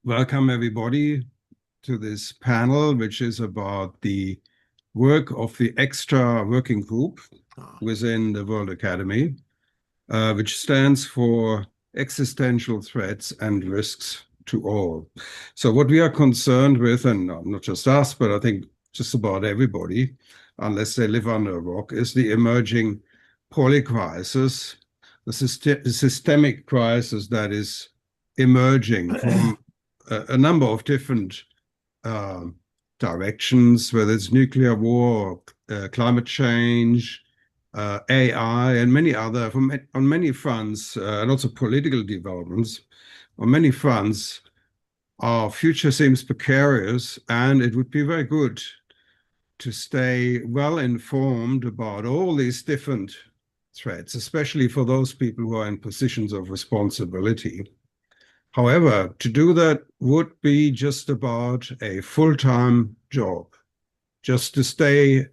welcome everybody to this panel, which is about the work of the extra working group within the World Academy, which stands for Existential Threats and Risks to All. So what we are concerned with, and not just us, but I think just about everybody, unless they live under a rock, is the emerging polycrisis, the systemic crisis that is emerging from a number of different directions, whether it's nuclear war, climate change, AI, and many other, on many fronts, and also political developments. On many fronts, our future seems precarious, and it would be very good to stay well informed about all these different threats, especially for those people who are in positions of responsibility. However, to do that would be just about a full-time job. Just to stay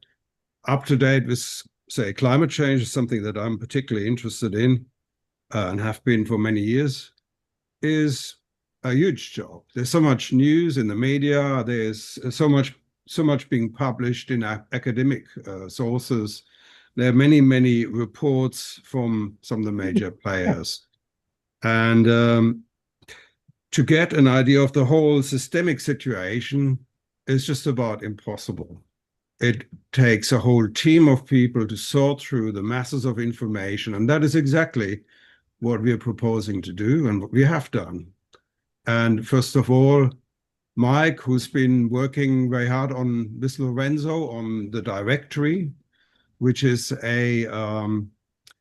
up to date with, say, climate change is something that I'm particularly interested in and have been for many years, is a huge job. There's so much news in the media. There's so much being published in academic sources. There are many, many reports from some of the major players. And to get an idea of the whole systemic situation is just about impossible. It takes a whole team of people to sort through the masses of information, and that is exactly what we are proposing to do and what we have done. And first of all, Mike, who's been working very hard with Lorenzo on the directory, which is a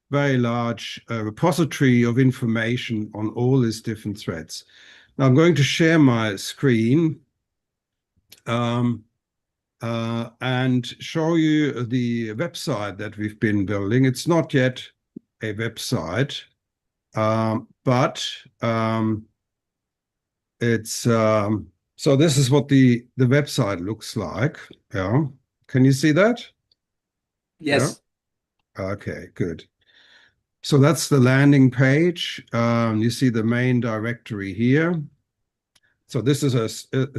very large repository of information on all these different threats. Now I'm going to share my screen and show you the website that we've been building. It's not yet a website, but it's so this is what the website looks like. Yeah, can you see that? Yes. Yeah? Okay, good. So that's the landing page. You see the main directory here. So this is a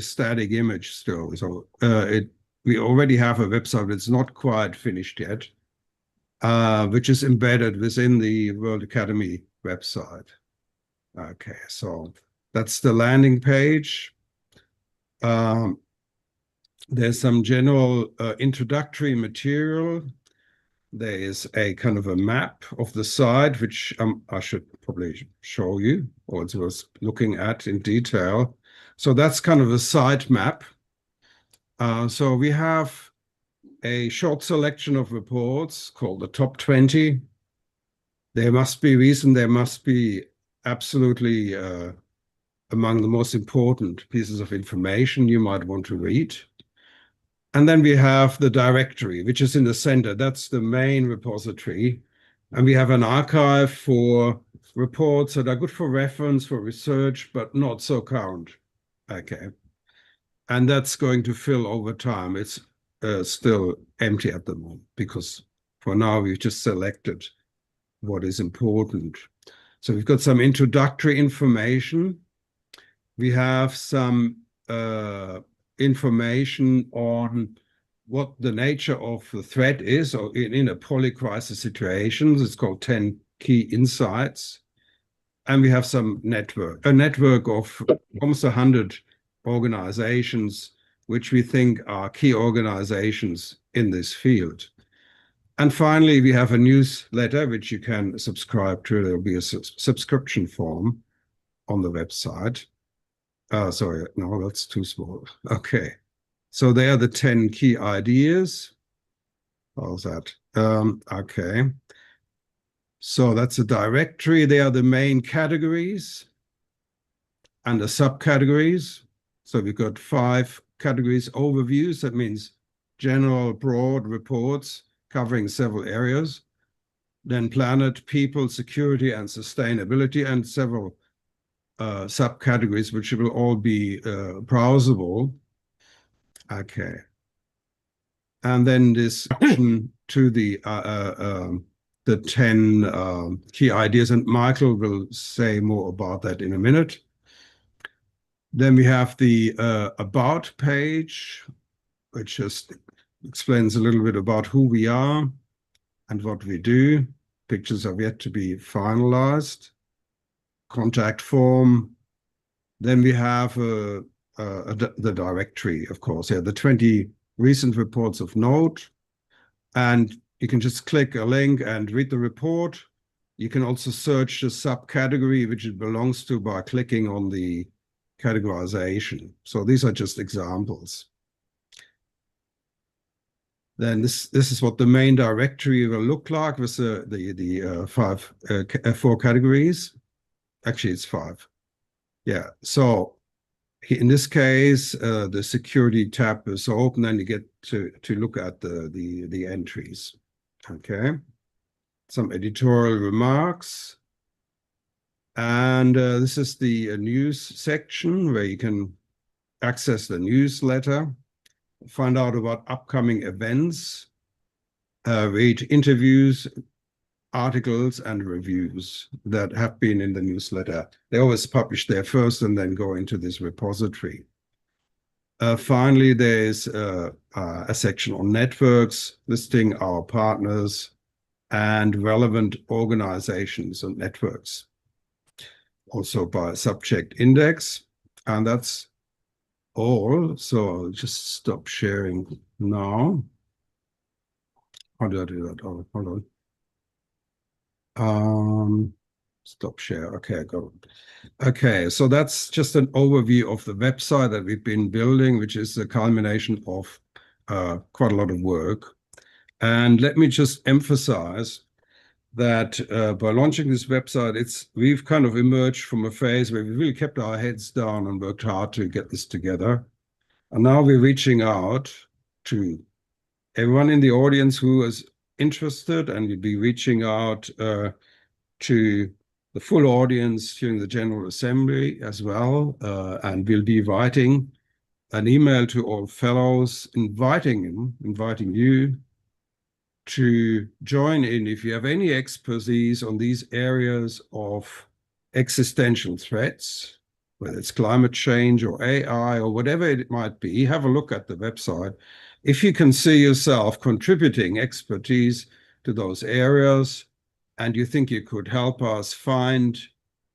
static image still. So we already have a website, but it's not quite finished yet, which is embedded within the World Academy website. Okay, so that's the landing page. There's some general introductory material. There is a kind of a map of the site, which I should probably show you, or it was looking at in detail. So that's kind of a site map. So we have a short selection of reports called the top 20. There must be reason, there must be absolutely among the most important pieces of information you might want to read. And then we have the directory, which is in the center. That's the main repository. And we have an archive for reports that are good for reference, for research, but not so current. Okay. And that's going to fill over time. It's still empty at the moment because for now we've just selected what is important. So we've got some introductory information. We have some information on what the nature of the threat is, or in a polycrisis situation. It's called 10 Key Insights. And we have some a network of almost 100 organizations, which we think are key organizations in this field. And finally, we have a newsletter, which you can subscribe to. There'll be a subscription form on the website. Sorry, no, that's too small. Okay. So they are the 10 key ideas. How's that? Okay. So that's a directory. They are the main categories and the subcategories. So we've got 5 categories overviews. That means general, broad reports covering several areas. Then planet, people, security, and sustainability, and several subcategories, which will all be browsable. Okay. And then this action to the 10 key ideas, and Michael will say more about that in a minute. Then we have the About page, which just explains a little bit about who we are and what we do. Pictures have yet to be finalized. Contact form. Then we have the directory, of course, the 20 recent reports of note. And you can just click a link and read the report. You can also search the subcategory which it belongs to by clicking on the categorization. So these are just examples. Then this is what the main directory will look like with the four categories. Actually, it's 5. Yeah. So in this case, the security tab is open, and you get to look at the entries. Okay. Some editorial remarks. And this is the news section where you can access the newsletter, find out about upcoming events, read interviews, articles, and reviews that have been in the newsletter. They always publish there first and then go into this repository. Finally, there's a section on networks listing our partners and relevant organizations and networks, also by subject index. And that's all. So I'll just stop sharing now. How do I do that? Oh, hold on. Stop share. Okay, I got it. Okay, so that's just an overview of the website that we've been building, which is a culmination of quite a lot of work. And let me just emphasize that by launching this website, we've kind of emerged from a phase where we really kept our heads down and worked hard to get this together. And now we're reaching out to everyone in the audience who is interested, and we'll be reaching out to the full audience during the General Assembly as well. And we'll be writing an email to all fellows, inviting you to join in if you have any expertise on these areas of existential threats, whether it's climate change or AI or whatever it might be. Have a look at the website. If you can see yourself contributing expertise to those areas, and you think you could help us find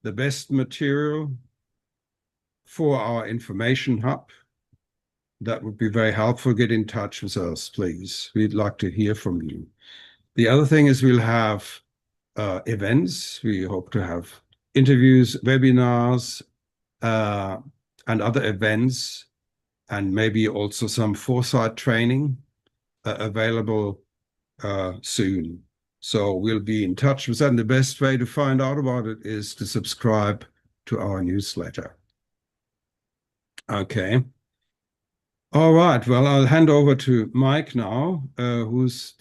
the best material for our information hub, that would be very helpful. Get in touch with us, please. We'd like to hear from you. The other thing is we'll have events. We hope to have interviews, webinars, and other events, and maybe also some foresight training available soon. So we'll be in touch with that. And the best way to find out about it is to subscribe to our newsletter. Okay. All right. Well, I'll hand over to Mike now, who's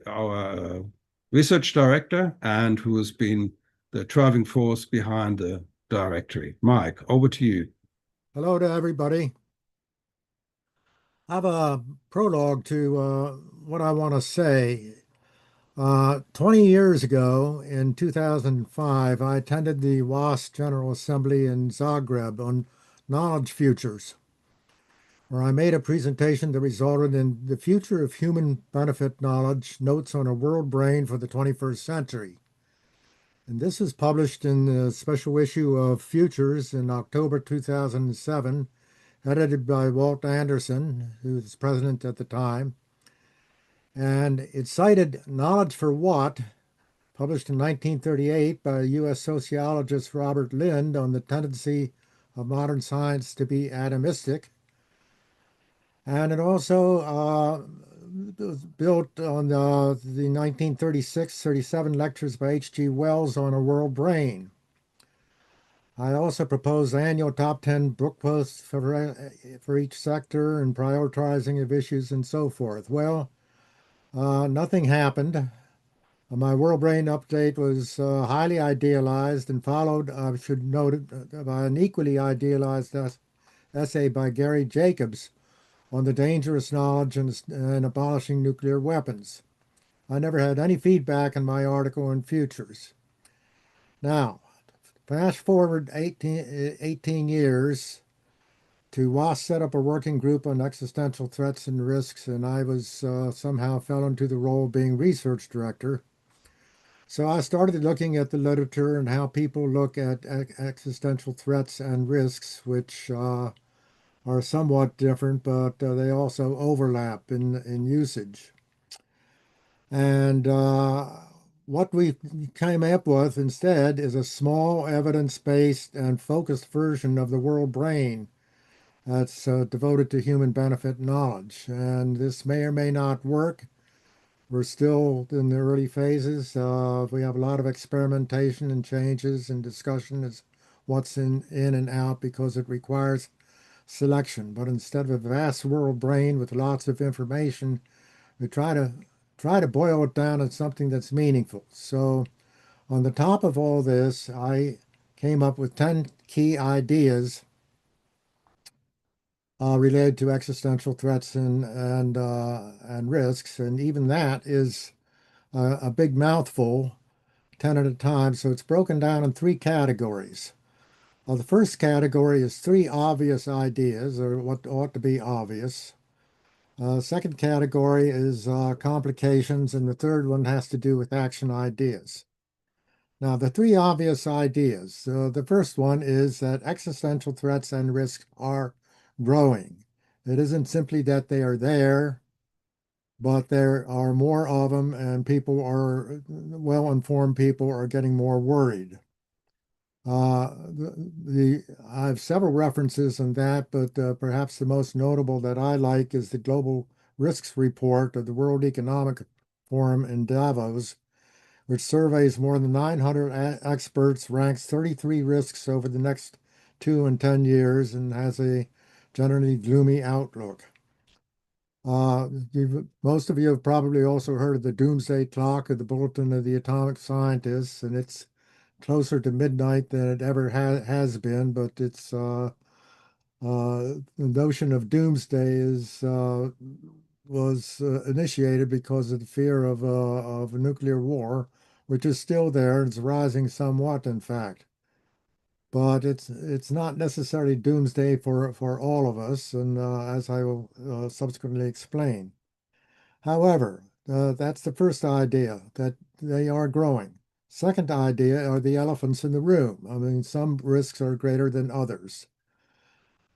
our research director and who has been the driving force behind the directory. Mike, over to you. Hello to everybody. I have a prologue to what I want to say. 20 years ago, in 2005, I attended the WAAS General Assembly in Zagreb on knowledge futures, where I made a presentation that resulted in The Future of Human Benefit Knowledge, Notes on a World Brain for the 21st Century. And this was published in the special issue of Futures in October 2007, edited by Walt Anderson, who was president at the time. And it cited Knowledge for What, published in 1938 by U.S. sociologist Robert Lind on the tendency of modern science to be atomistic. And it also was built on the 1936-37 lectures by H.G. Wells on a world brain. I also proposed annual top 10 book posts for each sector and prioritizing of issues and so forth. Well, nothing happened. My World Brain update was highly idealized and followed, I should note, by an equally idealized essay by Gary Jacobs on the dangerous knowledge and abolishing nuclear weapons. I never had any feedback in my article on futures. Now, fast forward 18 years, WAAS set up a working group on existential threats and risks, and I was somehow fell into the role of being research director. So I started looking at the literature and how people look at existential threats and risks, which are somewhat different, but they also overlap in usage. And what we came up with instead is a small evidence-based and focused version of the world brain that's devoted to human benefit knowledge. And this may or may not work. We're still in the early phases. We have a lot of experimentation and changes and discussion as what's in and out because it requires selection. But instead of a vast world brain with lots of information, we try to boil it down to something that's meaningful. So on the top of all this, I came up with 10 key ideas related to existential threats and risks, and even that is a big mouthful, 10 at a time. So it's broken down in 3 categories. The first category is 3 obvious ideas, or what ought to be obvious. Second category is complications, and the third one has to do with action ideas. Now, the 3 obvious ideas. The first one is that existential threats and risks are growing. It isn't simply that they are there, but there are more of them, and well-informed people are getting more worried. I have several references on that, but perhaps the most notable that I like is the Global Risks Report of the World Economic Forum in Davos, which surveys more than 900 experts, ranks 33 risks over the next 2 and 10 years, and has a generally gloomy outlook. Most of you have probably also heard of the Doomsday Clock or the Bulletin of the Atomic Scientists, and it's closer to midnight than it ever has been, but it's the notion of doomsday was initiated because of the fear of a nuclear war, which is still there. It's rising somewhat, in fact. But it's not necessarily doomsday for all of us, and as I will subsequently explain. However, that's the first idea, that they are growing. Second idea are the elephants in the room. I mean, some risks are greater than others.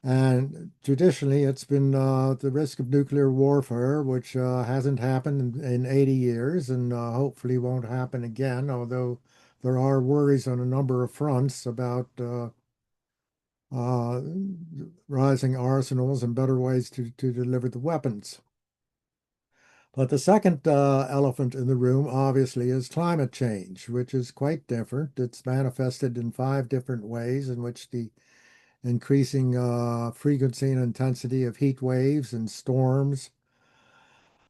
And traditionally, it's been the risk of nuclear warfare, which hasn't happened in 80 years and hopefully won't happen again, although there are worries on a number of fronts about rising arsenals and better ways to deliver the weapons. But the second elephant in the room, obviously, is climate change, which is quite different. It's manifested in 5 different ways in which the increasing frequency and intensity of heat waves and storms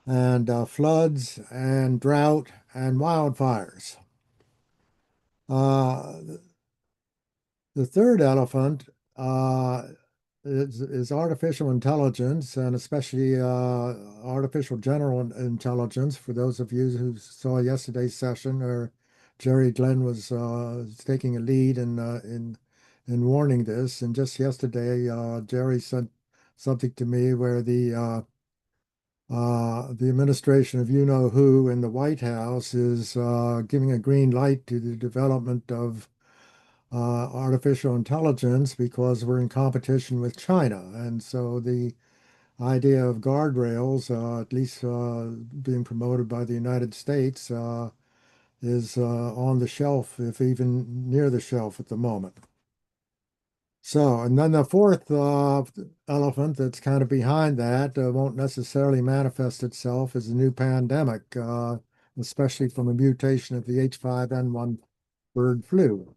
and floods and drought and wildfires. The third elephant is artificial intelligence, and especially artificial general intelligence. For those of you who saw yesterday's session, or Jerry Glenn was taking a lead in warning this. And just yesterday, Jerry sent something to me where the administration of you-know-who in the White House is giving a green light to the development of artificial intelligence because we're in competition with China. And so the idea of guardrails, at least being promoted by the United States, is on the shelf, if even near the shelf at the moment. So, and then the fourth elephant that's kind of behind that won't necessarily manifest itself as a new pandemic, especially from a mutation of the H5N1 bird flu.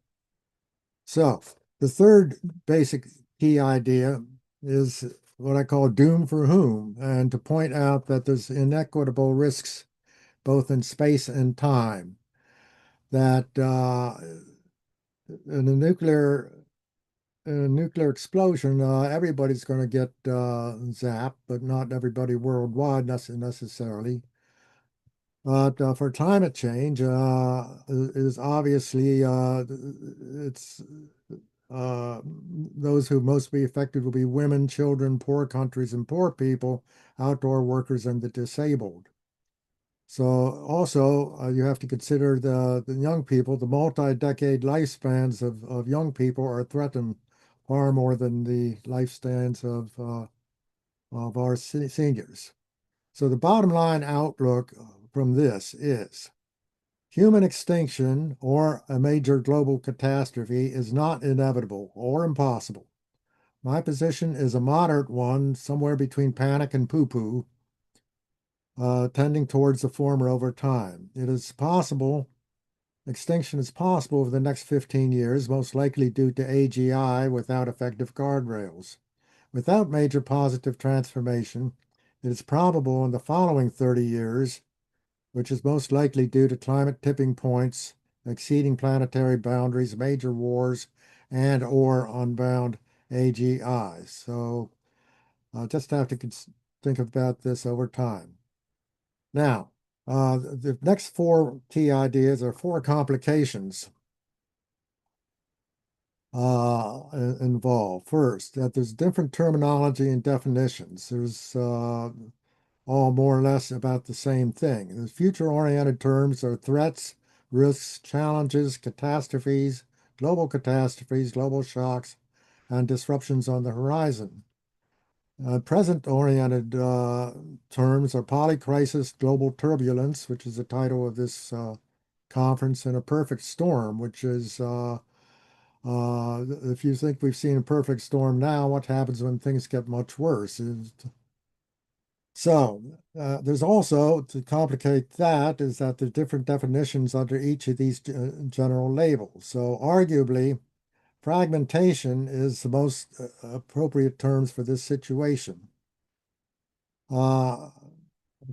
So, the third basic key idea is what I call doom for whom, and to point out that there's inequitable risks both in space and time, that in a nuclear explosion, everybody's going to get zapped, but not everybody worldwide necessarily. But for climate change, is obviously those who most be affected will be women, children, poor countries, and poor people, outdoor workers, and the disabled. So also you have to consider the young people. The multi-decade lifespans of young people are threatened far more than the lifespans of our seniors. So the bottom line outlook from this is human extinction or a major global catastrophe is not inevitable or impossible. My position is a moderate one, somewhere between panic and poo-poo, tending towards the former over time. It is possible, extinction is possible over the next 15 years, most likely due to AGI without effective guardrails. Without major positive transformation, it is probable in the following 30 years, which is most likely due to climate tipping points, exceeding planetary boundaries, major wars, and or unbound AGI. So just have to think about this over time. Now, the next four key ideas are four complications involved. First, that there's different terminology and definitions. There's all more or less about the same thing. The future-oriented terms are threats, risks, challenges, catastrophes, global shocks, and disruptions on the horizon. Present-oriented terms are polycrisis, global turbulence, which is the title of this conference, and a perfect storm, which is if you think we've seen a perfect storm now, what happens when things get much worse? So there's also, to complicate that, is that there's different definitions under each of these general labels. So arguably, fragmentation is the most appropriate terms for this situation. Okay,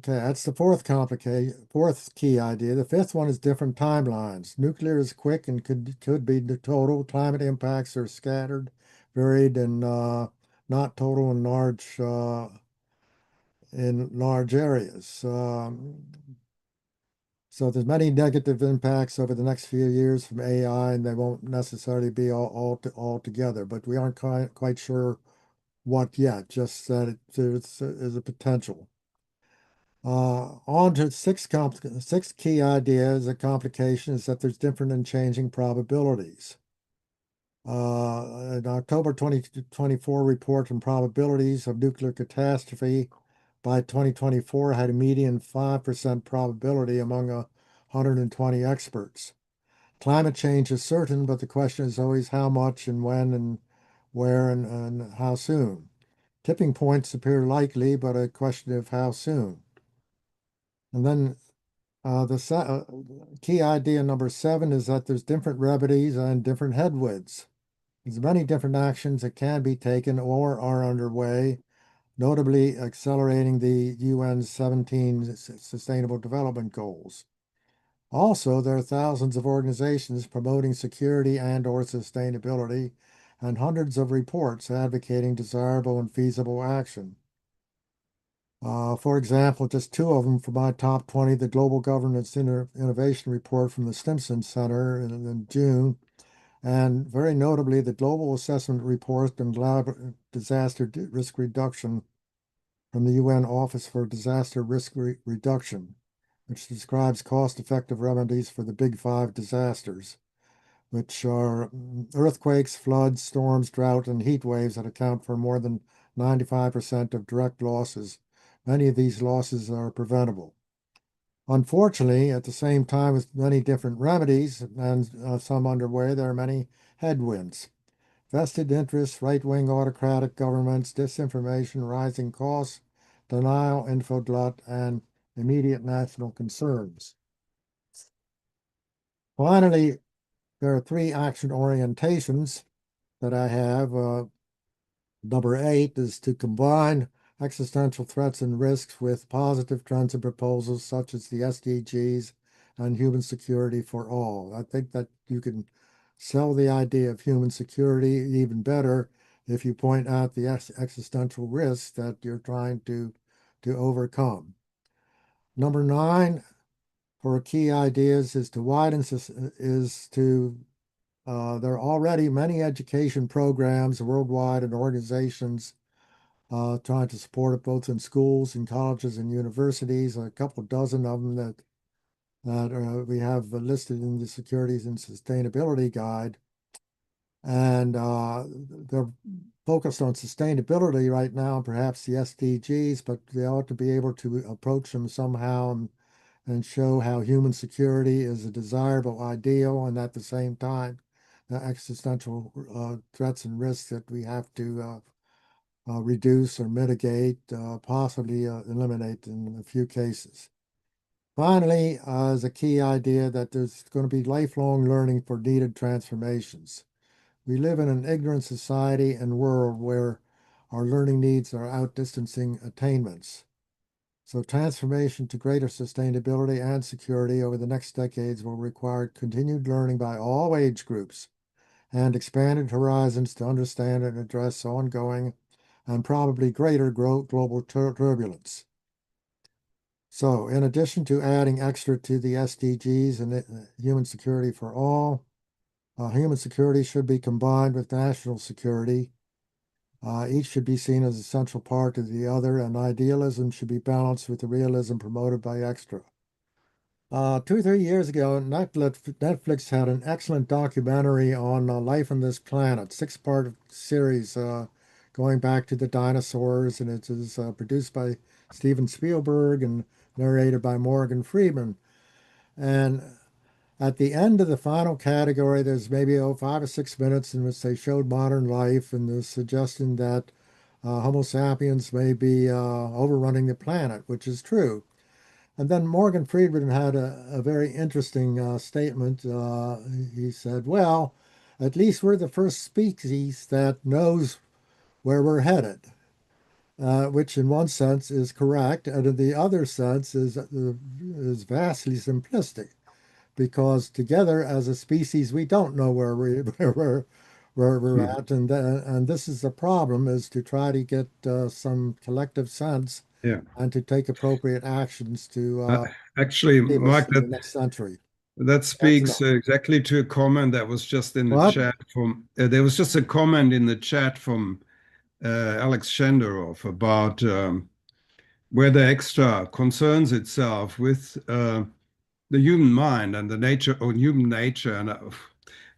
that's the fourth key idea. The fifth one is different timelines. Nuclear is quick and could be the total. Climate impacts are scattered, varied, and not total in large areas. So there's many negative impacts over the next few years from AI, and they won't necessarily be all together, but we aren't quite sure what yet, just that there's a potential. On to six key ideas. A complication is that there's different and changing probabilities. An October 2024 report on probabilities of nuclear catastrophe by 2024 had a median 5% probability among 120 experts. Climate change is certain, but the question is always how much and when and where and how soon. Tipping points appear likely, but a question of how soon. And then the key idea number 7 is that there's different remedies and different headwinds. There's many different actions that can be taken or are underway, notably accelerating the UN's 17 Sustainable Development Goals. Also, there are thousands of organizations promoting security and or sustainability, and hundreds of reports advocating desirable and feasible action. For example, just two of them for my top 20, the Global Governance Innovation Report from the Stimson Center in June, and very notably the Global Assessment Report on Disaster Risk Reduction from the UN Office for Disaster Risk Reduction, which describes cost-effective remedies for the big 5 disasters, which are earthquakes, floods, storms, drought, and heat waves that account for more than 95% of direct losses. Many of these losses are preventable. Unfortunately, at the same time with many different remedies and some underway, there are many headwinds. Vested interests, right-wing autocratic governments, disinformation, rising costs, denial, infoglut, and immediate national concerns. Finally, there are 3 action orientations that I have. Number 8 is to combine existential threats and risks with positive trends and proposals such as the SDGs and human security for all. I think that you can sell the idea of human security even better if you point out the existential risks that you're trying to overcome. Number 9 for key ideas is to There are already many education programs worldwide and organizations trying to support it both in schools and colleges and universities. A couple dozen of them that we have listed in the Securities and Sustainability Guide. And they're focused on sustainability right now, perhaps the SDGs, but they ought to be able to approach them somehow and show how human security is a desirable ideal, and at the same time, the existential threats and risks that we have to reduce or mitigate, possibly eliminate in a few cases. Finally, is a key idea that there's going to be lifelong learning for needed transformations. We live in an ignorant society and world where our learning needs are outdistancing attainments. So transformation to greater sustainability and security over the next decades will require continued learning by all age groups and expanded horizons to understand and address ongoing and probably greater global turbulence. So in addition to adding extra to the SDGs and human security for all, human security should be combined with national security. Each should be seen as an essential part of the other, and idealism should be balanced with the realism promoted by extra. 2 or 3 years ago, Netflix had an excellent documentary on life on this planet, 6-part series going back to the dinosaurs, and it is produced by Steven Spielberg and narrated by Morgan Freeman. And at the end of the final category, there's maybe 5 or 6 minutes in which they showed modern life and the suggestion that Homo sapiens may be overrunning the planet, which is true. And then Morgan Freeman had a very interesting statement. He said, well, at least we're the first species that knows where we're headed, which in one sense is correct, and in the other sense is vastly simplistic, because together as a species we don't know where we're at, and this is the problem: is to try to get some collective sense, and to take appropriate actions to actually, save Mike, us in the next century. That speaks exactly to a comment that was just in the chat from. There was just a comment in the chat from Alex Shenderov about whether extra concerns itself with the human mind and the nature or human nature, and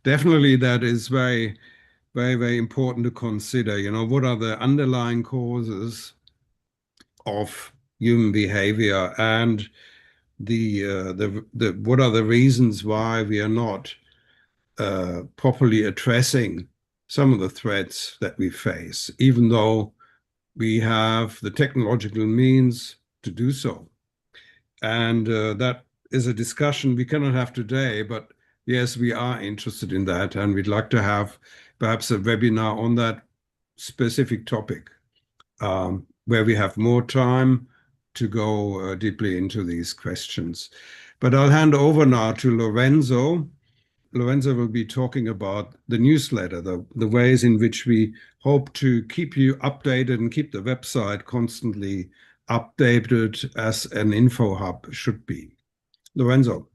definitely that is very, very, very important to consider. You know, what are the underlying causes of human behavior, and what are the reasons why we are not properly addressing some of the threats that we face, even though we have the technological means to do so. And that is a discussion we cannot have today, but yes, we are interested in that, and we'd like to have perhaps a webinar on that specific topic, where we have more time to go deeply into these questions. But I'll hand over now to Lorenzo. Lorenzo will be talking about the newsletter, the ways in which we hope to keep you updated and keep the website constantly updated as an info hub should be. Lorenzo.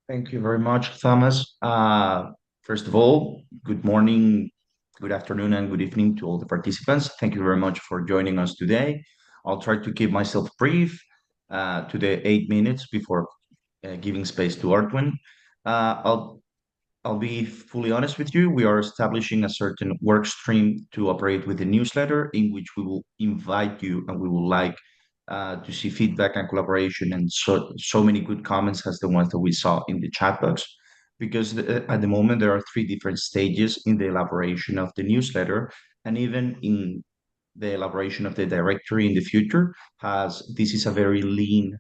Thank you very much, Thomas. First of all, good morning, good afternoon, and good evening to all the participants. Thank you very much for joining us today. I'll try to keep myself brief to the 8 minutes before giving space to Artwin. I'll be fully honest with you. We are establishing a certain work stream to operate with the newsletter, in which we will invite you, and we would like to see feedback and collaboration, and so many good comments as the ones that we saw in the chat box. Because at the moment there are 3 different stages in the elaboration of the newsletter, and even in the elaboration of the directory in the future, as this is a very lean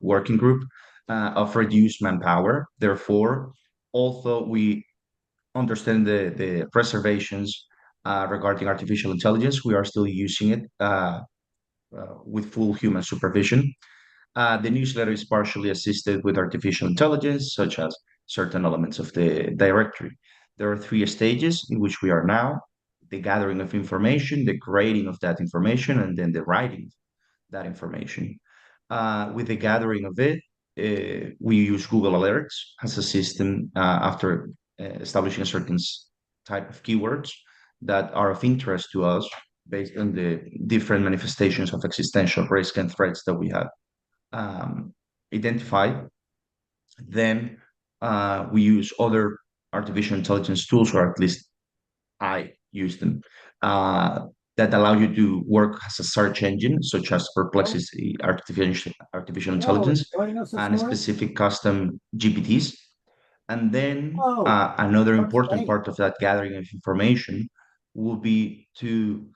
working group of reduced manpower. Therefore, although we understand the reservations regarding artificial intelligence, we are still using it with full human supervision. The newsletter is partially assisted with artificial intelligence, such as certain elements of the directory. There are 3 stages in which we are now: the gathering of information, the creating of that information, and then the writing that information. With the gathering of it, we use Google Alerts as a system after establishing a certain type of keywords that are of interest to us based on the different manifestations of existential risk and threats that we have identified. Then we use other artificial intelligence tools, or at least I use them, that allow you to work as a search engine, such as Perplexity, artificial intelligence, and specific custom GPTs. And then another important part of that gathering of information will be to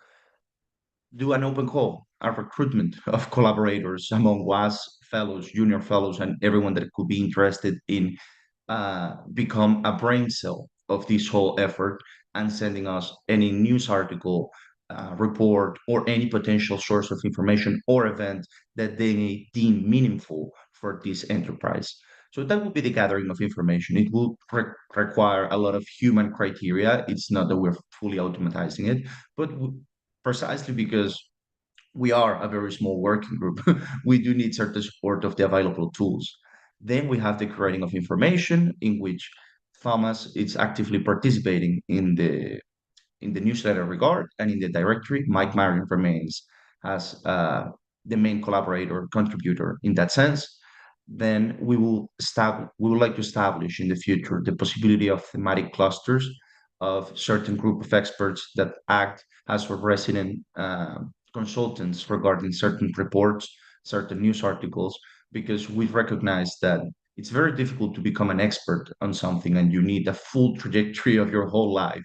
do an open call, a recruitment of collaborators among WAAS fellows, junior fellows, and everyone that could be interested in become a brain cell of this whole effort and sending us any news article, report, or any potential source of information or event that they may deem meaningful for this enterprise. So that will be the gathering of information. It will require a lot of human criteria. It's not that we're fully automatizing it, but precisely because we are a very small working group, we do need certain support of the available tools. Then we have the creating of information, in which Thomas is actively participating in the newsletter regard, and in the directory, Mike MARIEN remains as the main collaborator contributor in that sense. Then we would like to establish in the future the possibility of thematic clusters of certain group of experts that act as resident consultants regarding certain reports, certain news articles, because we recognize that it's very difficult to become an expert on something, and you need a full trajectory of your whole life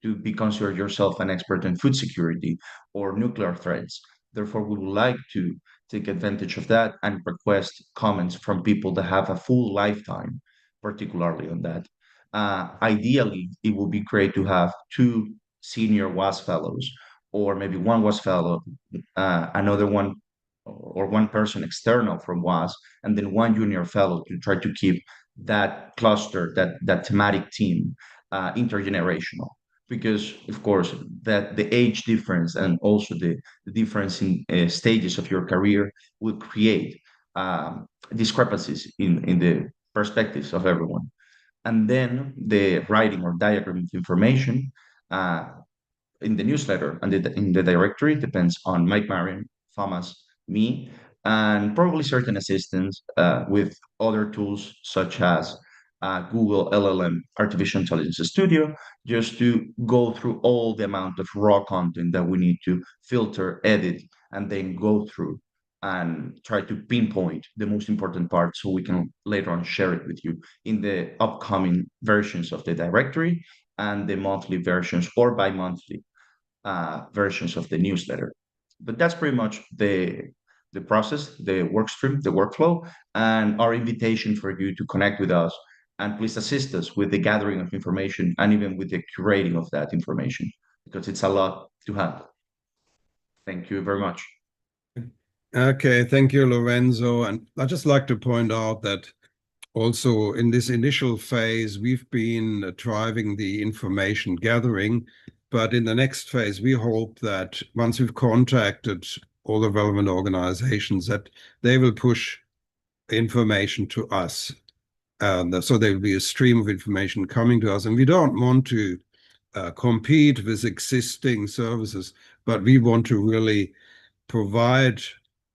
to be considered yourself an expert in food security or nuclear threats. Therefore, we would like to take advantage of that and request comments from people that have a full lifetime, particularly on that. Ideally, it would be great to have two senior WAS fellows, or maybe one WAS fellow, another one, or one person external from WAS, and then one junior fellow to try to keep that cluster, that thematic team, intergenerational. Because of course that the age difference and also the difference in stages of your career will create discrepancies in the perspectives of everyone. And then the writing or diagram of information in the newsletter and in the directory depends on Mike MARIEN, Thomas, me, and probably certain assistants with other tools such as Google LLM Artificial Intelligence Studio, just to go through all the amount of raw content that we need to filter, edit, and then go through and try to pinpoint the most important parts so we can later on share it with you in the upcoming versions of the directory and the monthly versions or bi-monthly versions of the newsletter. But that's pretty much the process, the work stream, the workflow, and our invitation for you to connect with us, and please assist us with the gathering of information and even with the curating of that information, because it's a lot to handle. Thank you very much. Okay, thank you, Lorenzo. And I'd just like to point out that also in this initial phase, we've been driving the information gathering, but in the next phase, we hope that once we've contacted all the relevant organizations, that they will push information to us. So there will be a stream of information coming to us. And we don't want to compete with existing services, but we want to really provide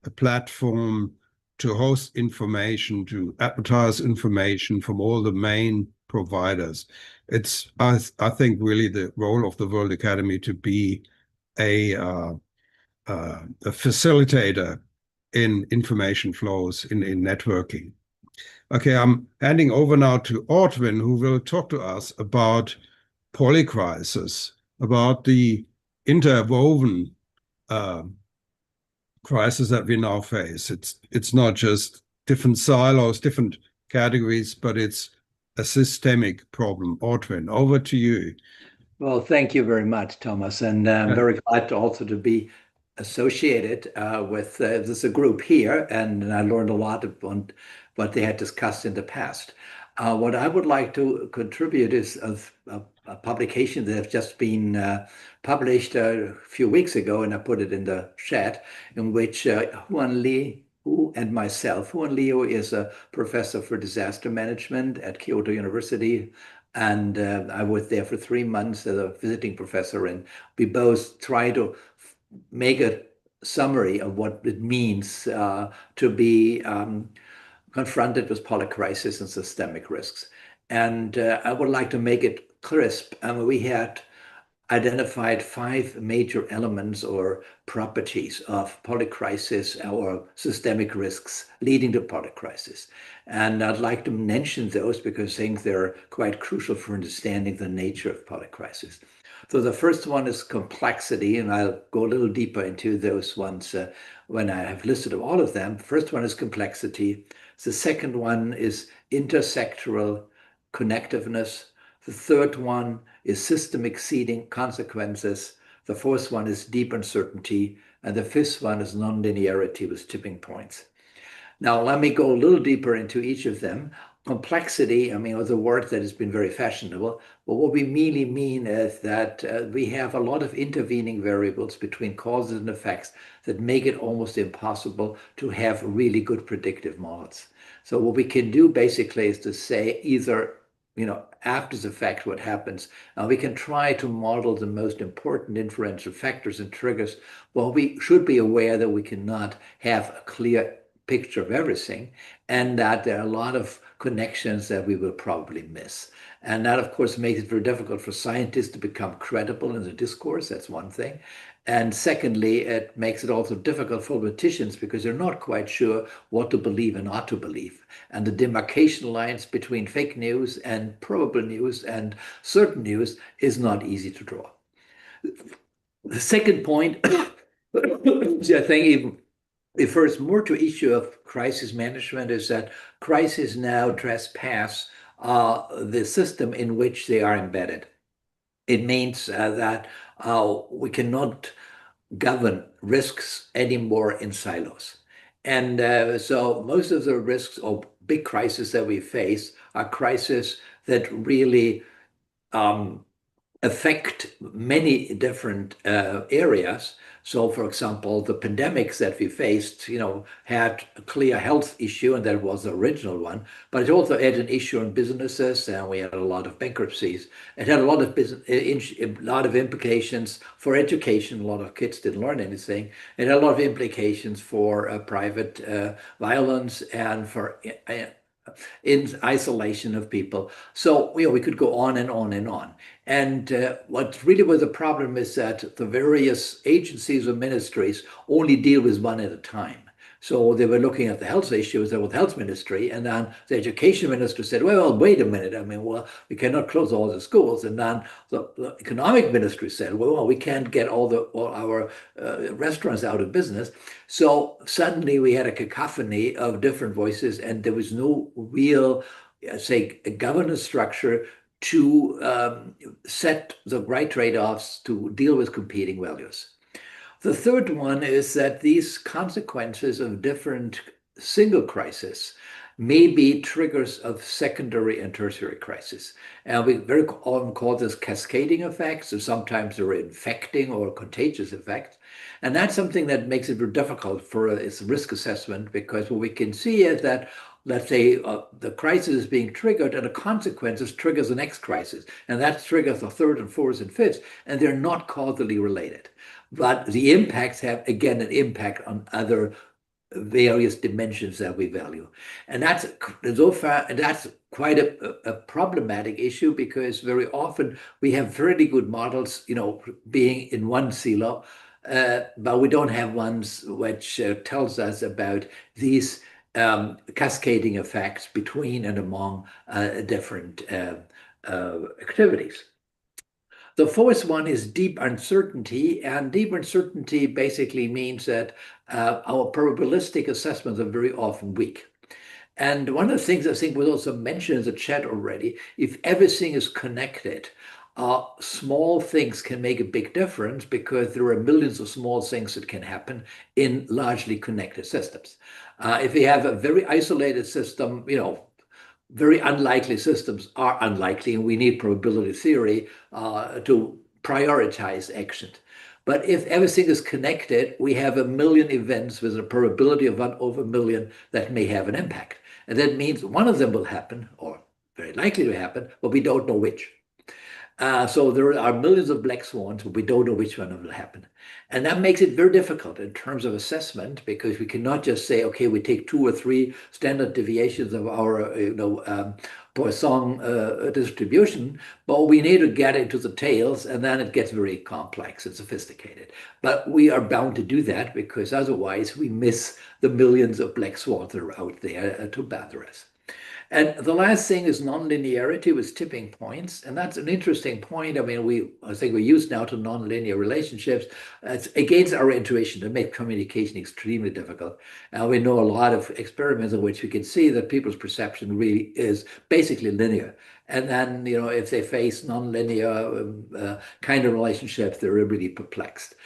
a platform to host information, to advertise information from all the main providers. It's, I think, really the role of the World Academy to be a facilitator in information flows, in networking. Okay, I'm handing over now to Ortwin, who will talk to us about polycrisis, about the interwoven crisis that we now face. It's not just different silos, different categories, but it's a systemic problem. Ortwin, over to you. Well, thank you very much, Thomas, and I'm very glad also to be associated with this group here, and I learned a lot about what they had discussed in the past. What I would like to contribute is a publication that has just been published a few weeks ago, and I put it in the chat, in which Huan Liu and myself, Huan Liu is a professor for disaster management at Kyoto University, And I was there for 3 months as a visiting professor, and we both tried to make a summary of what it means to be confronted with polycrisis and systemic risks. And I would like to make it crisp. We had identified 5 major elements or properties of polycrisis or systemic risks leading to polycrisis. And I'd like to mention those because I think they're quite crucial for understanding the nature of polycrisis. So the first one is complexity, and I'll go a little deeper into those ones when I have listed all of them. First one is complexity. The second one is intersectoral connectiveness. The third one is system exceeding consequences. The fourth one is deep uncertainty. And the fifth one is nonlinearity with tipping points. Now, let me go a little deeper into each of them. Complexity, I mean, is a word that has been very fashionable, but what we really mean is that we have a lot of intervening variables between causes and effects that make it almost impossible to have really good predictive models. So what we can do basically is to say either, after the fact what happens, we can try to model the most important influential factors and triggers. Well, we should be aware that we cannot have a clear picture of everything, and that there are a lot of connections that we will probably miss. And that, of course, makes it very difficult for scientists to become credible in the discourse. That's one thing. And secondly, it makes it also difficult for politicians because they're not quite sure what to believe and not to believe. And the demarcation lines between fake news and probable news and certain news is not easy to draw. The second point, I think even refers more to issue of crisis management, is that crises now trespass the system in which they are embedded. It means that we cannot govern risks anymore in silos. And so most of the risks or big crises that we face are crises that really affect many different areas. So, for example, the pandemics that we faced, had a clear health issue, and that was the original one. But it also had an issue on businesses, and we had a lot of bankruptcies. It had a lot of implications for education. A lot of kids didn't learn anything. It had a lot of implications for private violence and for in isolation of people. So we could go on and on and on. And what really was a problem is that the various agencies or ministries only deal with one at a time. So they were looking at the health issues with the health ministry, and then the education minister said, well, wait a minute. I mean, well, we cannot close all the schools. And then the economic ministry said, well, we can't get all our restaurants out of business. So suddenly we had a cacophony of different voices, and there was no real, governance structure to set the right trade-offs to deal with competing values. The third one is that these consequences of different single crises may be triggers of secondary and tertiary crisis. And we very often call this cascading effects, or sometimes they're infecting or contagious effects. And that's something that makes it very difficult for its risk assessment, because what we can see is that, let's say, the crisis is being triggered and the consequences triggers the next crisis. And that triggers the third and fourth and fifth, and they're not causally related. But the impacts have, again, an impact on other various dimensions that we value. And that's quite a problematic issue, because very often we have fairly good models, being in one silo, but we don't have ones which tells us about these cascading effects between and among different activities. The fourth one is deep uncertainty, and deep uncertainty basically means that our probabilistic assessments are very often weak. And one of the things I think was also mentioned in the chat already, if everything is connected, small things can make a big difference, because there are millions of small things that can happen in largely connected systems. If we have a very isolated system, very unlikely systems are unlikely, and we need probability theory to prioritize action. But if everything is connected, we have a million events with a probability of 1 over a million that may have an impact. And that means one of them will happen, or very likely to happen, but we don't know which. So there are millions of black swans, but we don't know which one will happen. And that makes it very difficult in terms of assessment, because we cannot just say, okay, we take 2 or 3 standard deviations of our Poisson distribution, but we need to get into the tails, and then it gets very complex and sophisticated. But we are bound to do that, because otherwise we miss the millions of black swans that are out there to bother us. And the last thing is nonlinearity with tipping points. And that's an interesting point. I mean, I think we're used now to nonlinear relationships. It's against our intuition to make communication extremely difficult. And we know a lot of experiments in which we can see that people's perception really is basically linear. And then, if they face nonlinear kind of relationships, they're really perplexed.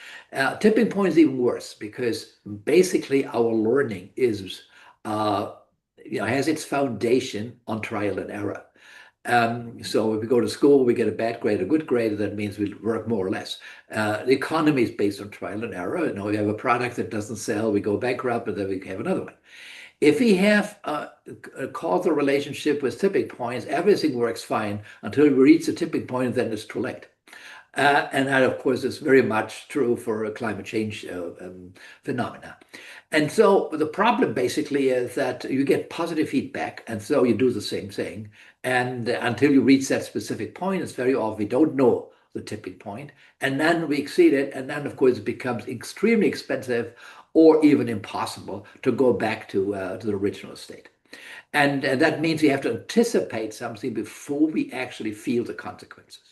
Tipping point is even worse, because basically our learning is has its foundation on trial and error. So if we go to school, we get a bad grade, a good grade, that means we work more or less. The economy is based on trial and error. We have a product that doesn't sell, we go bankrupt, and then we have another one. If we have a causal relationship with tipping points, everything works fine until we reach the tipping point, and then it's too late. And that, of course, is very much true for climate change phenomena. And so the problem basically is that you get positive feedback, and so you do the same thing. And until you reach that specific point, it's very often we don't know the tipping point, and then we exceed it, and then, of course, it becomes extremely expensive or even impossible to go back to the original state. And that means we have to anticipate something before we actually feel the consequences.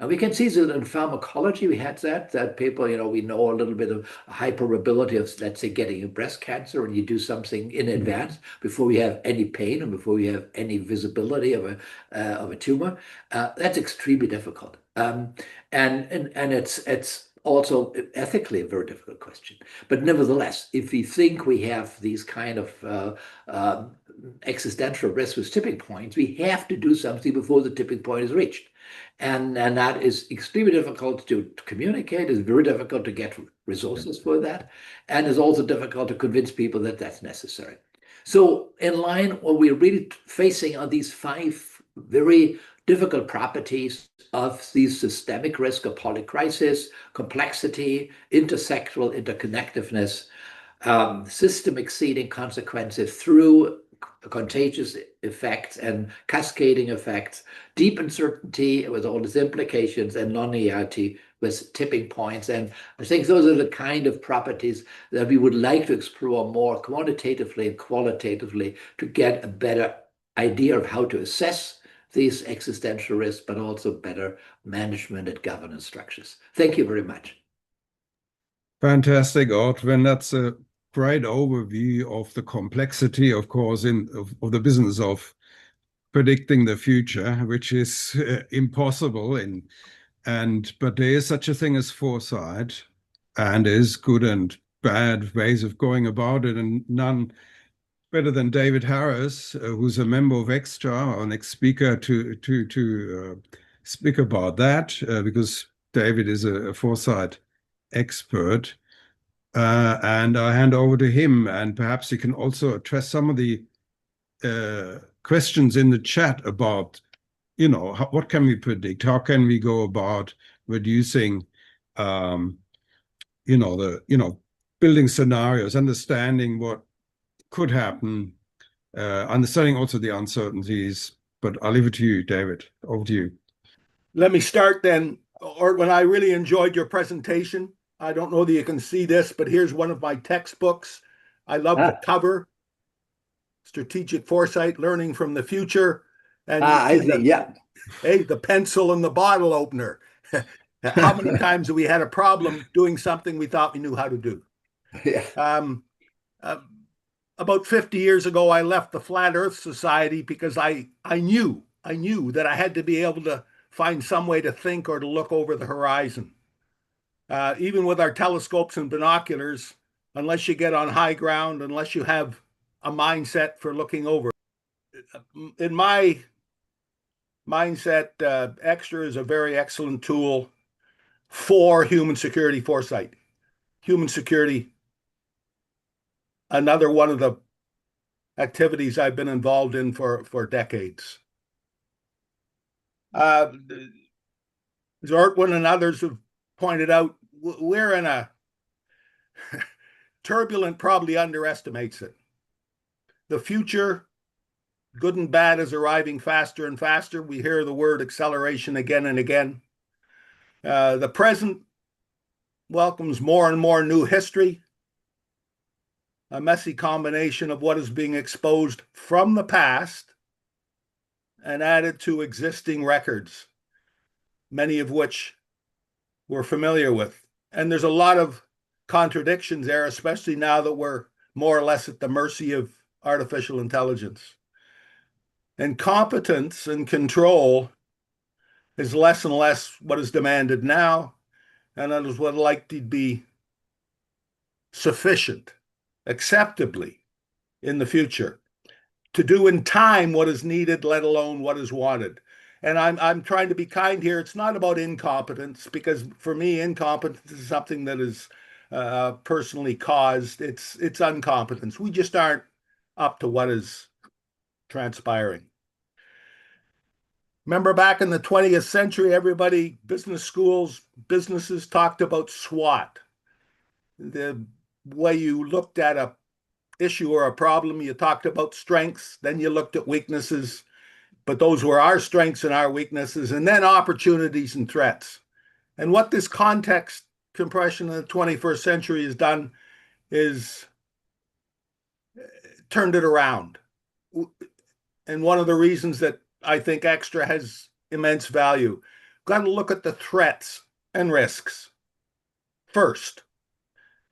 And we can see that in pharmacology, we had that people, we know a little bit of a high probability of, let's say, getting a breast cancer, and you do something in advance before we have any pain and before we have any visibility of a tumor. That's extremely difficult. And it's also ethically a very difficult question. But nevertheless, if we think we have these kind of existential risks with tipping points, we have to do something before the tipping point is reached. And that is extremely difficult to communicate. It's very difficult to get resources for that. And it's also difficult to convince people that that's necessary. So in line, what we're really facing are these 5 very difficult properties of these systemic risk of polycrisis: complexity, intersectoral interconnectedness, system exceeding consequences through contagious effects and cascading effects, deep uncertainty with all its implications, and nonlinearity with tipping points. And I think those are the kind of properties that we would like to explore more quantitatively and qualitatively to get a better idea of how to assess these existential risks, but also better management and governance structures. Thank you very much. Fantastic, Ortwin. That's a great overview of the complexity, of course, of the business of predicting the future, which is impossible. But there is such a thing as foresight, and there's good and bad ways of going about it, and none better than David Harris, who's a member of Extra, our next speaker, to speak about that, because David is a foresight expert. And I hand over to him, and perhaps he can also address some of the questions in the chat about, what can we predict? How can we go about reducing, building scenarios, understanding what could happen, understanding also the uncertainties. But I'll leave it to you, David. Over to you. Let me start then. When I really enjoyed your presentation. I don't know that you can see this, but here's one of my textbooks. I love the cover. Strategic Foresight, Learning from the Future. And I see, yeah. Hey, the pencil and the bottle opener. How many times have we had a problem doing something we thought we knew how to do? Yeah. About 50 years ago, I left the Flat Earth Society because I knew that I had to be able to find some way to think or to look over the horizon. Even with our telescopes and binoculars, unless you get on high ground, unless you have a mindset for looking over. In my mindset, Extra is a very excellent tool for human security foresight. Human security, another one of the activities I've been involved in for decades. Zortwin and others have pointed out, we're in a turbulent probably underestimates it. The future, good and bad, is arriving faster and faster. We hear the word acceleration again and again. The present welcomes more and more new history, a messy combination of what is being exposed from the past and added to existing records, many of which we're familiar with. And there's a lot of contradictions there, especially now that we're more or less at the mercy of artificial intelligence. And competence and control is less and less what is demanded now, and that is what likely to be sufficient, acceptably, in the future, to do in time what is needed, let alone what is wanted. And I'm trying to be kind here. It's not about incompetence, because for me, incompetence is something that is personally caused. It's incompetence. We just aren't up to what is transpiring. Remember back in the 20th century, everybody, business schools, businesses talked about SWOT. The way you looked at a issue or a problem, you talked about strengths, then you looked at weaknesses, but those were our strengths and our weaknesses, and then opportunities and threats. And what this context compression in the 21st century has done is turned it around. And one of the reasons that I think extra has immense value, got to look at the threats and risks first,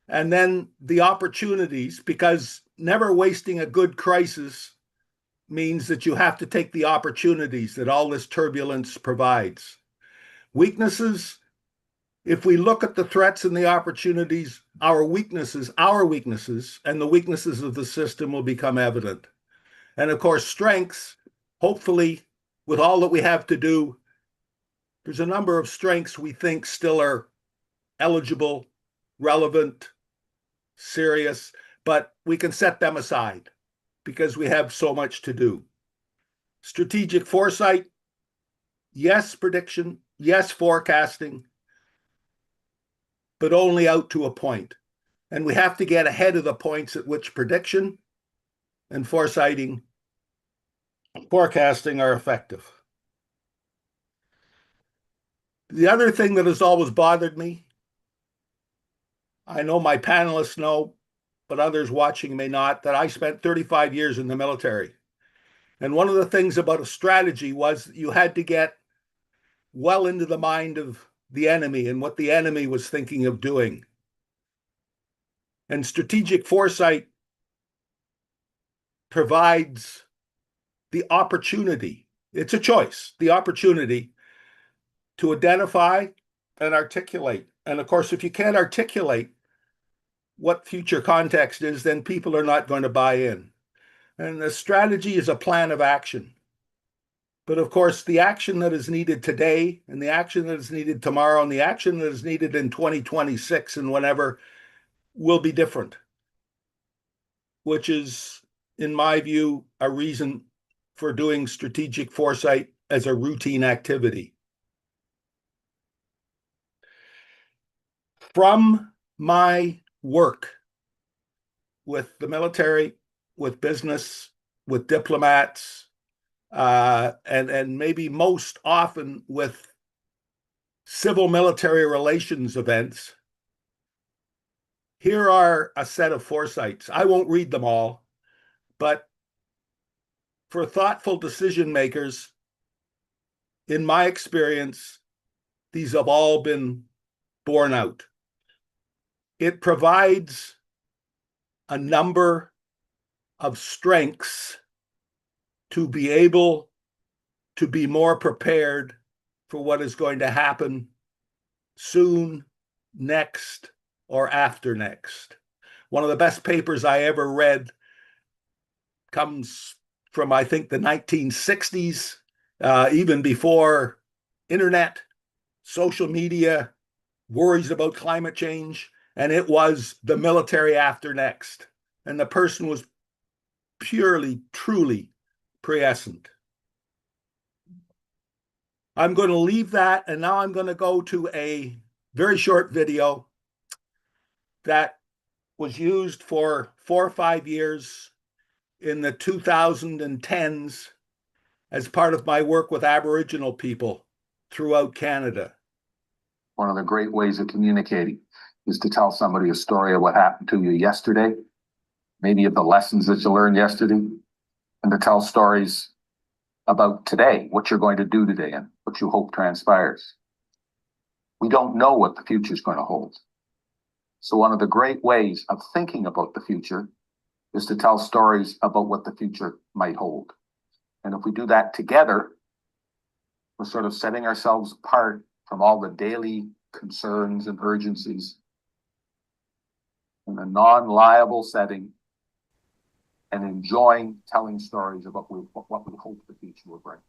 and then the opportunities, because never wasting a good crisis means that you have to take the opportunities that all this turbulence provides. Weaknesses, if we look at the threats and the opportunities, our weaknesses, and the weaknesses of the system will become evident. And of course, strengths, hopefully, with all that we have to do, there's a number of strengths we think still are eligible, relevant, serious, but we can set them aside because we have so much to do. Strategic foresight, yes, prediction, yes, forecasting, but only out to a point. And we have to get ahead of the points at which prediction and forecasting are effective. The other thing that has always bothered me, I know my panelists know, but others watching may not, that I spent 35 years in the military. And one of the things about a strategy was you had to get well into the mind of the enemy and what the enemy was thinking of doing. And strategic foresight provides the opportunity, it's a choice, the opportunity to identify and articulate. And of course, if you can't articulate what future context is, then people are not going to buy in. And the strategy is a plan of action. But of course, the action that is needed today, and the action that is needed tomorrow, and the action that is needed in 2026 and whenever will be different, which is, in my view, a reason for doing strategic foresight as a routine activity. From my work with the military, with business, with diplomats, and maybe most often with civil military relations events, here are a set of foresights. I won't read them all, but for thoughtful decision makers, in my experience, these have all been borne out. It provides a number of strengths to be able to be more prepared for what is going to happen soon, next, or after next. One of the best papers I ever read comes from, I think, the 1960s, even before internet, social media, worries about climate change, and it was The Military After Next. And the person was purely, truly prescient. I'm going to leave that, and now I'm going to go to a very short video that was used for 4 or 5 years in the 2010s as part of my work with Aboriginal people throughout Canada. One of the great ways of communicating is to tell somebody a story of what happened to you yesterday, maybe of the lessons that you learned yesterday, and to tell stories about today, what you're going to do today and what you hope transpires. We don't know what the future is going to hold. So one of the great ways of thinking about the future is to tell stories about what the future might hold. And if we do that together, we're sort of setting ourselves apart from all the daily concerns and urgencies in a non-liable setting and enjoying telling stories about what we hope the future will bring.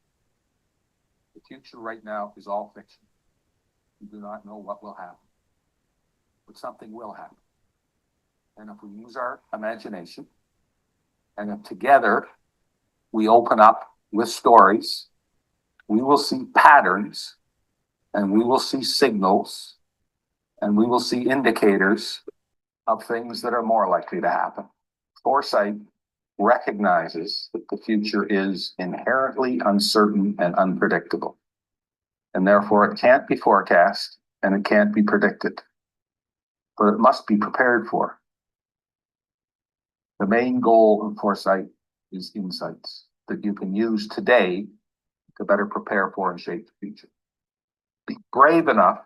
The future right now is all fiction. We do not know what will happen, but something will happen. And if we use our imagination, and if together we open up with stories, we will see patterns, and we will see signals, and we will see indicators of things that are more likely to happen. Foresight recognizes that the future is inherently uncertain and unpredictable, and therefore it can't be forecast and it can't be predicted, but it must be prepared for. The main goal of foresight is insights that you can use today to better prepare for and shape the future. Be brave enough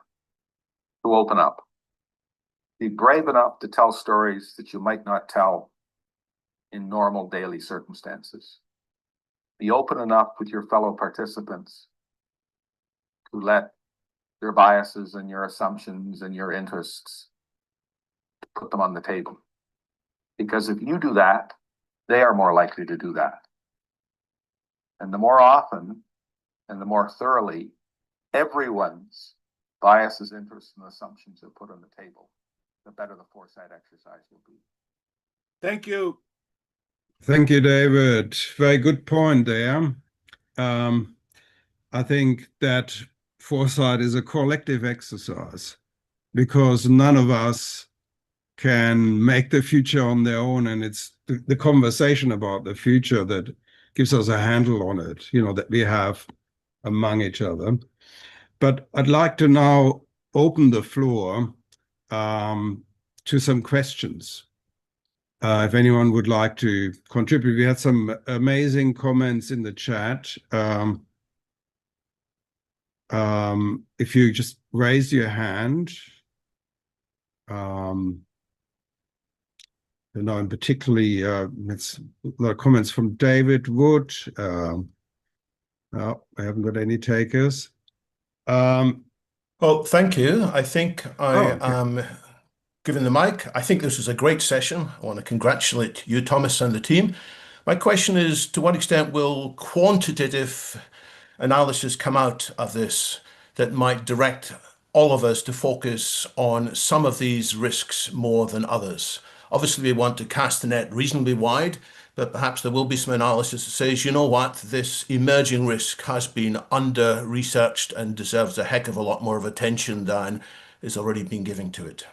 to open up. Be brave enough to tell stories that you might not tell in normal daily circumstances. Be open enough with your fellow participants to let your biases and your assumptions and your interests, to put them on the table. Because if you do that, they are more likely to do that. And the more often and the more thoroughly everyone's biases, interests, and assumptions are put on the table, the better the foresight exercise will be. Thank you. Thank you, David. Very good point there. I think that foresight is a collective exercise because none of us can make the future on their own, and it's the conversation about the future that gives us a handle on it, that we have among each other. But I'd like to now open the floor to some questions. If anyone would like to contribute, we had some amazing comments in the chat. If you just raise your hand, and particularly, it's a lot of comments from David Wood. No, I haven't got any takers. Well, thank you. I think I okay. am given the mic. I think this was a great session. I want to congratulate you, Thomas, and the team. My question is, to what extent will quantitative analysis come out of this that might direct all of us to focus on some of these risks more than others? Obviously, we want to cast the net reasonably wide, but perhaps there will be some analysis that says, you know what, this emerging risk has been under-researched and deserves a heck of a lot more of attention than is already been given to it.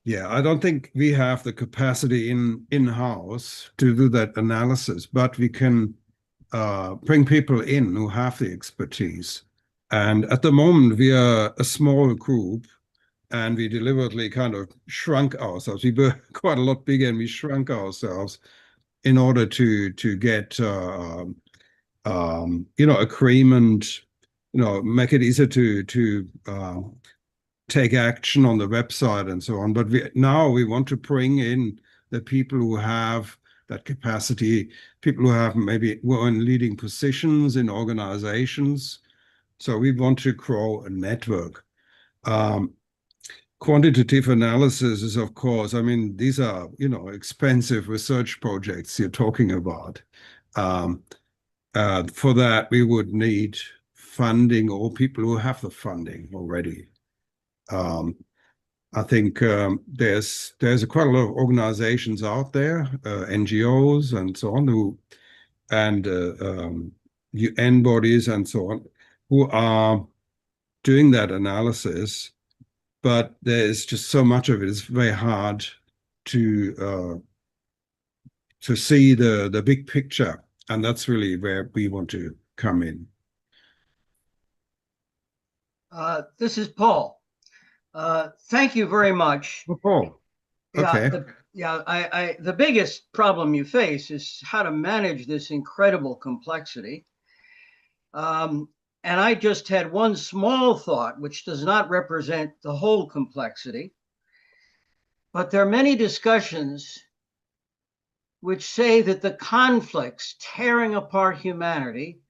Yeah, I don't think we have the capacity in-house to do that analysis, but we can bring people in who have the expertise. And at the moment, we are a small group, and we deliberately kind of shrunk ourselves. We were quite a lot bigger, and we shrunk ourselves in order to get agreement, make it easier to take action on the website and so on. But now we want to bring in the people who have that capacity, people who have maybe were in leading positions in organizations. So we want to grow a network. Quantitative analysis is, of course, these are, expensive research projects you're talking about. For that, we would need funding or people who have the funding already. I think there's quite a lot of organizations out there, NGOs and so on, and UN bodies and so on, who are doing that analysis, but there is just so much of it. It's very hard to see the big picture, and that's really where we want to come in. This is Paul. Thank you very much. Oh, Paul. Okay. The biggest problem you face is how to manage this incredible complexity. And I just had one small thought, which does not represent the whole complexity. But there are many discussions which say that the conflicts tearing apart humanity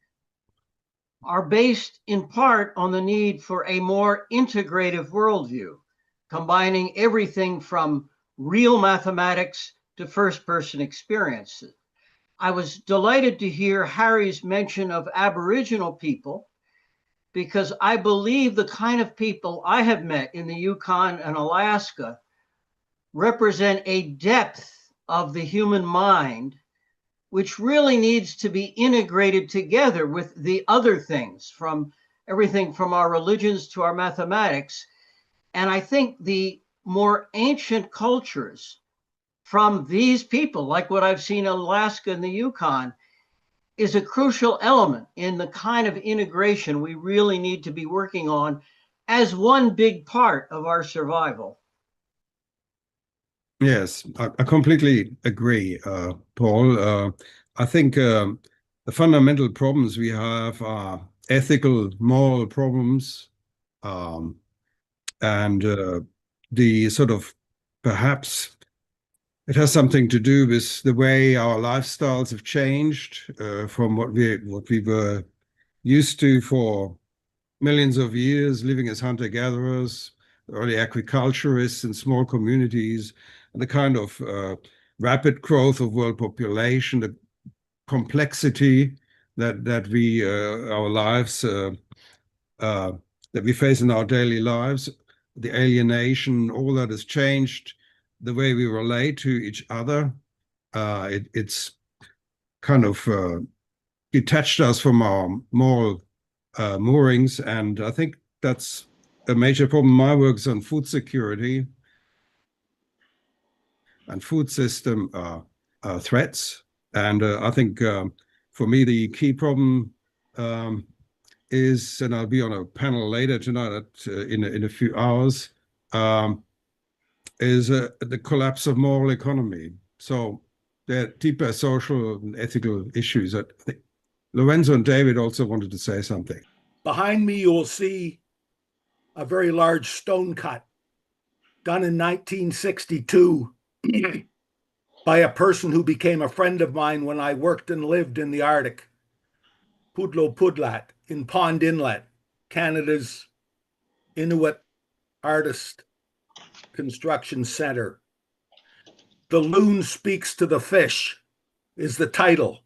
are based in part on the need for a more integrative worldview, combining everything from real mathematics to first-person experiences. I was delighted to hear Harry's mention of Aboriginal people, because I believe the kind of people I have met in the Yukon and Alaska represent a depth of the human mind which really needs to be integrated together with the other things, from everything from our religions to our mathematics. And I think the more ancient cultures from these people, like what I've seen in Alaska and the Yukon, is a crucial element in the kind of integration we really need to be working on as one big part of our survival. Yes, I completely agree, Paul. I think the fundamental problems we have are ethical, moral problems, and the sort of, perhaps it has something to do with the way our lifestyles have changed from what we were used to for millions of years, living as hunter-gatherers, early agriculturists in small communities, and the kind of rapid growth of world population, the complexity that we our lives that we face in our daily lives, the alienation, all that has changed the way we relate to each other. It's kind of detached us from our moral moorings, and I think that's a major problem. My work is on food security and food system threats, and I think for me the key problem is, and I'll be on a panel later tonight in a few hours, is the collapse of moral economy. So there are deeper social and ethical issues that I think Lorenzo and David also wanted to say something. Behind me, you will see a very large stone cut done in 1962 by a person who became a friend of mine when I worked and lived in the Arctic, Pudlo Pudlat, in Pond Inlet, Canada's Inuit Artist Construction Center. The Loon Speaks to the Fish is the title,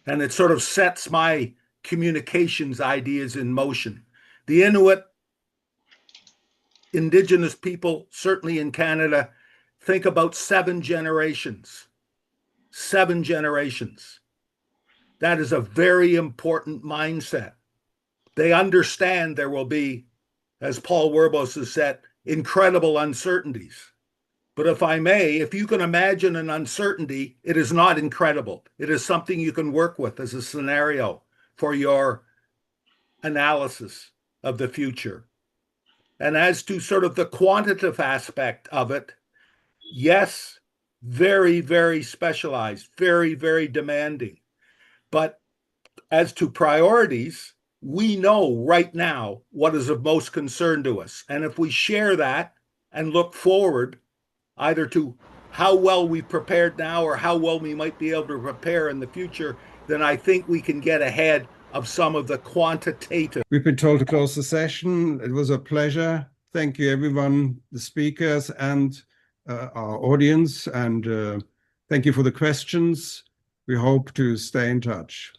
and it sort of sets my communications ideas in motion. The Inuit, Indigenous people, certainly in Canada, think about 7 generations. 7 generations. That is a very important mindset. They understand there will be, as Paul Werbos has said, incredible uncertainties. But if I may, if you can imagine an uncertainty, it is not incredible. It is something you can work with as a scenario for your analysis of the future. And as to sort of the quantitative aspect of it, yes, very, very specialized, very, very demanding. But as to priorities, we know right now what is of most concern to us. And if we share that and look forward, either to how well we've prepared now or how well we might be able to prepare in the future, then I think we can get ahead of some of the quantitative. We've been told to close the session. It was a pleasure. Thank you, everyone, the speakers and our audience, and thank you for the questions. We hope to stay in touch.